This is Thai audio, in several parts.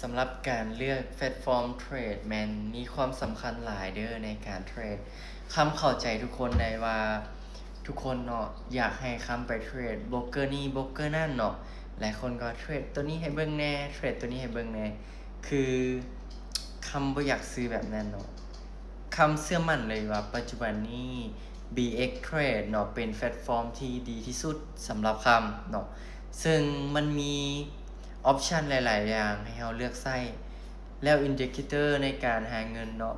สำหรับการเลือกแพลตฟอร์มเทรดมันมีความสำคัญหลายเด้อในการเทรดคำเข้าใจทุกคนได้ว่าทุกคนเนาะอยากให้คำไปเทรดโบรกเกอร์นี่โบรกเกอร์นั่นเนาะหลายคนก็เทรดตัวนี้ให้เบิ่งแน่เทรดตัวนี้ให้เบิ่งแน่คือคำบ่อยากซื้อแบบนั้นเนาะคำเชื่อมั่นเลยว่าปัจจุบันนี้ BX Trade เนาะเป็นแพลตฟอร์มที่ดีที่สุดสำหรับคำเนาะซึ่งมันมีออปชันหลาย ๆ อย่างให้เราเลือกใช้แล้วอินดิเคเตอร์ในการหาเงินเนาะ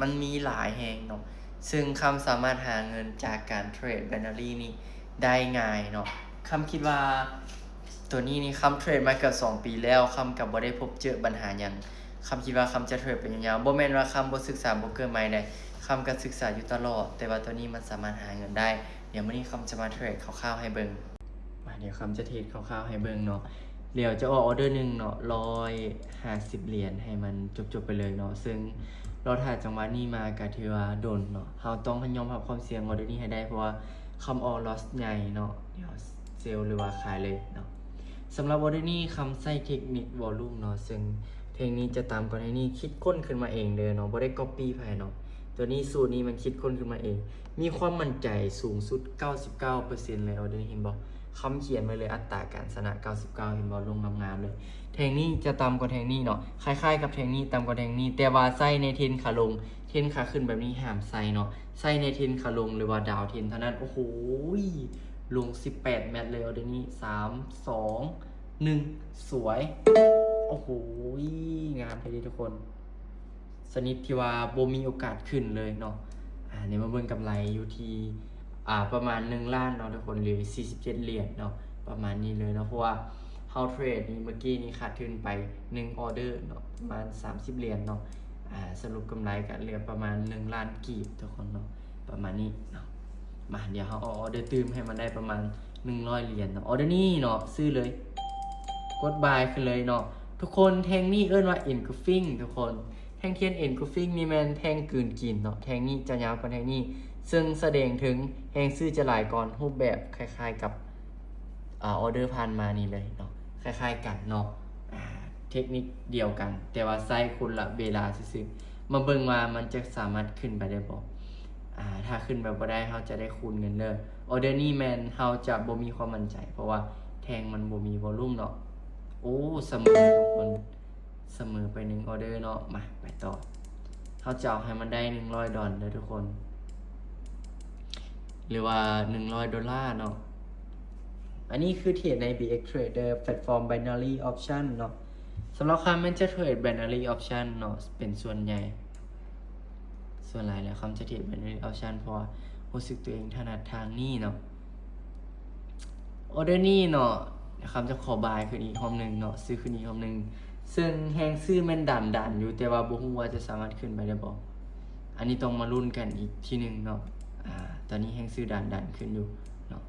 มันมีหลายแห่งเนาะซึ่งคำสามารถหาเงินจากการเทรด binary นี่ได้ง่ายเนาะคำคิดว่าตัวนี้นี่คำเทรดมาเกือบ2 ปีแล้วคำกับบ่ได้พบเจอปัญหาหยังคำคิดว่าคำจะเทรดไปยาวๆบ่แม่นว่าคำบ่ศึกษาโบรกเกอร์ใหม่ได้คำก็ศึกษาอยู่ตลอดแต่ว่าตัวนี้มันสามารถหาเงินได้เดี๋ยวมื้อนี้คำจะมาเทรดคร่าวๆให้เบิ่งเดี๋ยวคำจะเทรดคร่าวๆให้เบิ่งเนาะเดี๋ยวจะออกออเดอร์นึงเนาะ150เหรียญให้มันจบๆไปเลยเนาะซึ่งเราถ่ายจังหวะนี้มาก็ถือว่าโดนเนาะเราต้องยอมรับความเสี่ยงออเดอร์นี้ให้ได้เพราะว่าคำออกลอสใหญ่เนาะเดี๋ยวเซลล์หรือว่าขายเลยเนาะสำหรับออเดอร์นี้คำใส่เทคนิควอลลุ่มเนาะซึ่งเทคนิคจะตามก่อนให้นี่คิดค้นขึ้นมาเองเด้อเนาะบ่ได้ก๊อปปี้ไปเนาะตัวนี้สูตรนี้มันคิดค้นขึ้นมาเองมีความมั่นใจสูงสุด 99% เลยออเดอร์นี้เห็นบ่คำเขียนไว้เลยอัตราการชนะ 99 เห็นบ่ลงงามๆเลยแทงนี้จะต่ำกว่าแทงนี้เนาะคล้ายๆกับแทงนี้ต่ำกว่าแทงนี้แต่ว่าใส่ในเทรนขาลงเทรนขาขึ้นแบบนี้ห้ามใส่เนาะใส่ในเทรนขาลงหรือว่าดาวเทรนเท่านั้นโอ้โหลง18แมตช์เลยออเดอร์นี้3 2 1สวยโอ้โหงามเลยทุกคนสนิทที่ว่าบ่มีโอกาสขึ้นเลยเนาะนี่มาเบิ่งกำไรอยู่ที่ประมาณ1ล้านเนาะทุกคนหรือ47เหรียญเนาะประมาณนี้เลยเนาะเพราะว่าเฮาเทรดนี่เมื่อกี้นี้ขาดทุนไป1ออเดอร์เนาะประมาณ30เหรียญเนาะสรุปกำไรก็เหลือประมาณ1ล้านกีบทุกคนเนาะประมาณนี้เนาะมาเดี๋ยวเฮาเอาออเดอร์ตืมให้มันได้ประมาณ100เหรียญเนาะออเดอร์นี้เนาะซื้อเลยกดบายขึ้นเลยเนาะทุกคนแทงนี่เอิ้นว่า engulfing ทุกคนแทงเทียน engulfing นี่แม่นแทงกลืนกินเนาะแทงนี่จะยาวกว่าแทงนี่ซึ่งแสดงถึงแฮงซื้อจะหลายก่อนรูปแบบคล้ายๆกับออเดอร์ผ่านมานี่เลยเนาะคล้ายๆกันเนาะเทคนิคเดียวกันแต่ว่าใช้คนละเวลาซื่อๆมาเบิ่งว่ามันจะสามารถขึ้นไปได้บ่ถ้าขึ้นแบบบ่ได้เฮาจะได้คูณเงินเด้อออเดอร์นี้แม่นเฮาจะบ่มีความมั่นใจเพราะว่าแทงมันบ่มีวอลลุ่มเนาะโอ้เสมอทุกคนเสมอไป1ออเดอร์เนาะมาไปต่อเฮาจะเอาให้มันได้100ดอลเด้อทุกคนหรือว่า$100เนาะอันนี้คือเทรดใน BX Trader แพลตฟอร์ม Binary Option เนาะสำหรับคำมันจะเทรด Binary Option เนาะเป็นส่วนใหญ่ส่วนหลายแล้วคำจะเทรด Binary Option เพราะว่ารู้สึกตัวเองถนัดทางนี้เนาะออเดอร์นี้เนาะคำจะขอบายขึ้นอีกคำหนึ่งเนาะซื้อขึ้นอีกคำหนึ่งซึ่งแฮงซื้อมันดันอยู่แต่ว่าบ่ฮู้ว่าจะสามารถขึ้นไปได้บ่อันนี้ต้องมาลุ้นกันอีกทีนึงเนาะตอนนี้แฮงซื้อดันขึ้นอยู่เนาะ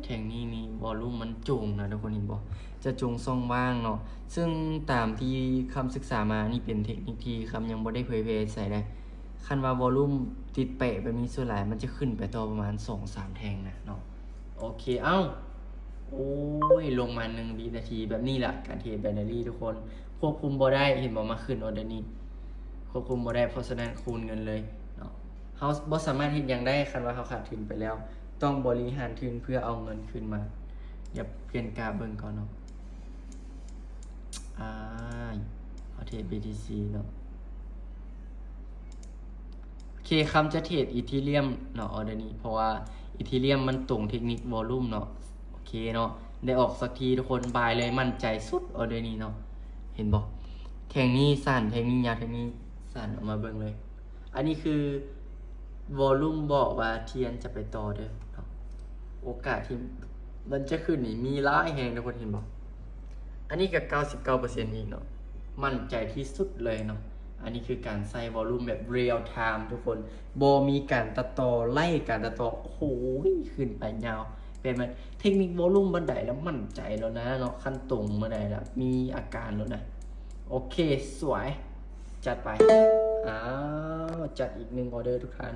แทงนี้นี่วอลลุ่มมันจุงนะทุกคนเห็นบ่จะจุงช่องว่างเนาะซึ่งตามที่คำศึกษามานี่เป็นเทคนิคที่คำยังบ่ได้เผยแพร่ใส่ได้คันว่าวอลลุ่มติดเป๊ะแบบนี้ส่วนหลายมันจะขึ้นไปต่อประมาณ 2-3 แทงนะเนาะโอเคโอ้ยลงมา1วินาทีแบบนี้แหละการเทรด Binary ทุกคนควบคุมบ่ได้เห็นบ่มาขึ้นออเดอร์นี้ควบคุมบ่ได้เพราะฉะนั้นคูณเงินเลยเนาะเฮาบ่สามารถเฮ็ดหยังได้คันว่าเฮาขาดทุนไปแล้วต้องบริหารทุนเพื่อเอาเงินคืนมาอย่าเปลี่ยนกราฟเบิ่งก่อนเนาะเอาเทรด BTC เนาะโอเคคำจะเทรดอีเธเรียมเนาะออเดอร์นี้เพราะว่าอีเธเรียมมันตรงเทคนิควอลลุ่มเนาะโอเคเนาะได้ออกสักทีทุกคนบายเลยมั่นใจสุดออเดอร์นี้เนาะเห็นบ่แทงนี้สั่นแทงนี้ยาวแทงนี้สั่นออกมาเบิ่งเลยอันนี้คือวอลลุ่มบอกว่าเทียนจะไปต่อเด้อเนาะโอกาสที่มันจะขึ้นนี่มีหลายแฮงทุกคนเห็นบ่อันนี้ก็ 99% อีกเนาะมั่นใจที่สุดเลยเนาะอันนี้คือการใส่วอลลุ่มแบบเรียลไทม์ทุกคนบ่มีการตัดต่อไล่การตัดต่อโอ้โหขึ้นไปยาวเป็นมันเทคนิควอลลุ่มบันไดแล้วมั่นใจแล้วนะเนาะขั้นตรงบันไดแล้วมีอาการแล้วนะโอเคสวยจัดไปจัดอีก1ออเดอร์ทุกท่าน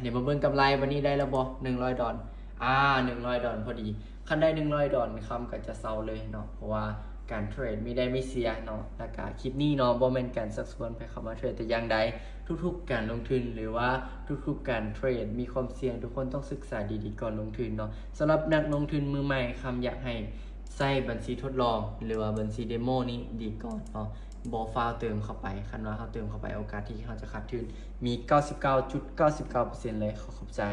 เดี๋ยวมาเบิ่งกำไรวันนี้ได้แล้วบ่$100$100พอดี คันได้$100คำก็จะเซาเลยเนาะเพราะว่าการเทรดไม่ได้ไม่เสียเนาะแล้วก็คลิปนี้เนาะบ่แม่นการชักชวนให้เข้ามาเทรดแต่อย่างใดทุกๆการลงทุนหรือว่าทุกๆการเทรดมีความเสี่ยงทุกคนต้องศึกษาดีๆก่อนลงทุนเนาะสำหรับนักลงทุนมือใหม่คำอยากให้ใส่บัญชีทดลองหรือว่าบัญชีเดโมนี้ดีก่อนเนาะบ่ฟาวเติมเข้าไปคันว่าเขาเติมเข้าไปโอกาสที่เขาจะขาดทุนมี 99.99% เลยขอบใจ